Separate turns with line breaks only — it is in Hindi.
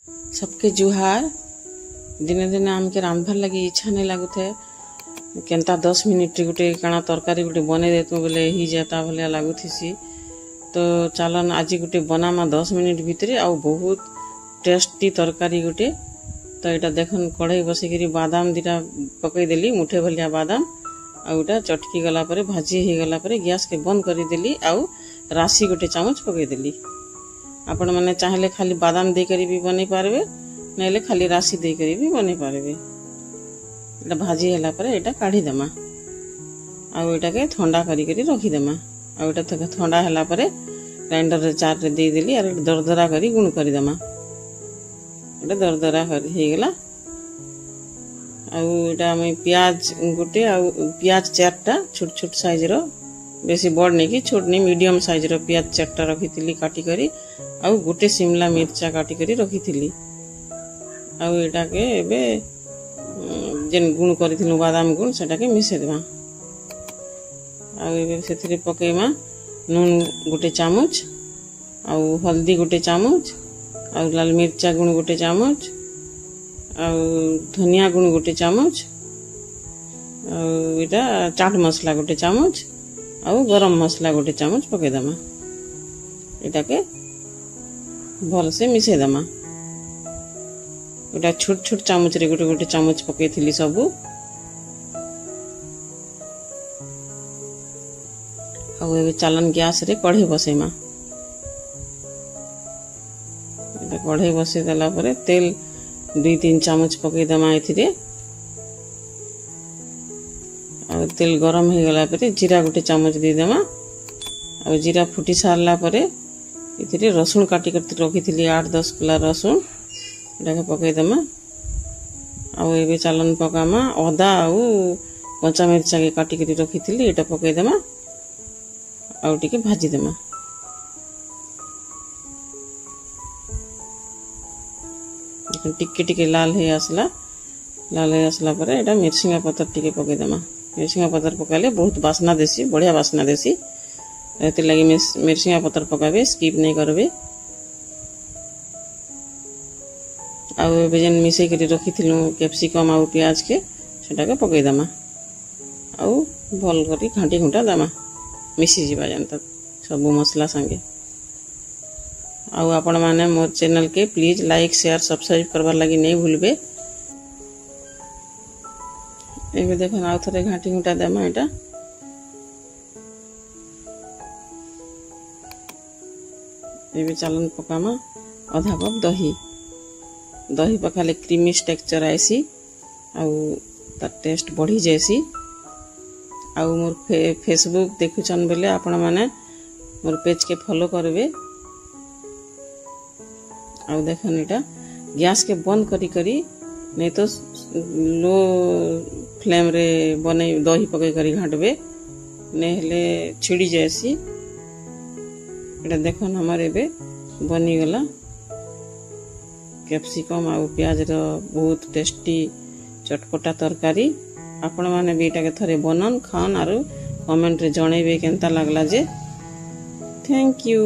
सबके जुहार। दिने दिने आमके रांधबार लगी इच्छा नहीं लगुथे केनता 10 मिनिट गोटे काଣା तरकारी गोटे बने देतु बोले ही जाता भलिया लगुथी। तो चलन आज गोटे बनामा 10 मिनिट भितर आउ बहुत टेस्टी तरकारी गोटे। तो यहाँ देखन कढ़ई बसिकी बादाम दीटा पकईदेली मुठे भलिया बादाम आउटा चटकी गला परे भाजी हो गला परे गैस के बंद करदेली आउ राशि गोटे चामच पकईदेली। आपण मैंने चाहले खाली बादाम देकर भी बन पारे ना खाली राशि देकर भी बन पारे। भाजी है यहाँ काढ़ीदेमा आटा के ठंडा करी रखीदेमा आटा ठंडा है ग्राइंडर जार रे देदेली और दरदरा करी गुण करदेमा एटा दरदरा होगला। आम प्याज गोटे प्याज 4टा छोट छोट साइज रो बेसी बड़ नहीं कि छोट नहीं मीडियम साइज रो प्याज 4टा रखी काटिक आउ गोटे शिमला मिर्चा काटिक रखी आटा के एबे जेन गुण कर बादाम गुण सेटा के मिसेदेमा आउ पकेमा नून गोटे चामच आउ हल्दी गोटे चामच आउ लाल मिर्चा गुण गोटे चामच आउ धनिया गुण गोटे चामच आउ इटा चाट मसला गोटे चामच आउ गरम मसला गोटे चामच पकेदेमा एटा के भल से मिसेदेमा। गोटा छोट छोट चामच रे गोटे गोटे चामच पकईथी सबू आउ चलन गैस रे कढ़ई बसेमा कढ़ई बसई देला परे तेल 2-3 चामच पकईदेमा एथिरे आउ तेल गरम हो गला परे जीरा गोटे चामच देदेमा आउ जीरा फुटी सारला परे एथिरे रसुन काटी रखी 8-10 कुला रसुन एटा पकईदेमा आउ एबे चलन पकामा अदा आउ कंचा मिर्चा के काटी रखी एटा पकईदेमा आउ टिके भाजीदेमा टिके टिके लाल हो आसला परे एटा मिर्सिंगा पतर टिके पकईदेमा। मिर्सिंगा पतर पकाले बहुत बासना देसी बढ़िया बासना देसी एते लगी मिर्सिंगा पतर पकाबे स्किप नहीं करबे। आउ एबे जेन मिसई करी रखिथिलु कैप्सिकम आउ प्याज के सेटा के पकईदेमा आउ भल करी घांटी घुंटा देमा मिसी जीवा जानता सब मसला संगे। आउ आपण माने मोर चैनल के प्लीज लाइक शेयर सब्सक्राइब करबार लगी नहीं भूलबे। एबे देखन आउ थरे घांटी घुंटा देमा एटा एबे चलन पकामा आधा कप दही पकाले क्रीमी टेक्सचर आईसी आउ तार टेस्ट बढ़ी जाएसी। आउ मोर फेसबुक देखुछन बेले आपण माने मोर पेज के फॉलो करबे। आउ देखन इटा गैस के बंद करी नहीं तो लो फ्लेम रे बने दही पकई करी घाटबे नहीं हेले छिड़ी जाएसी। इटा देखन हमार एबे बनी गला कैप्सिकम आउ प्याज रो बहुत टेस्टी चटपटा तरकारी। आपण माने भी एटा के थरे बनन खान आरो कमेंट रे जणेबे केनता लागला जे। Thank you.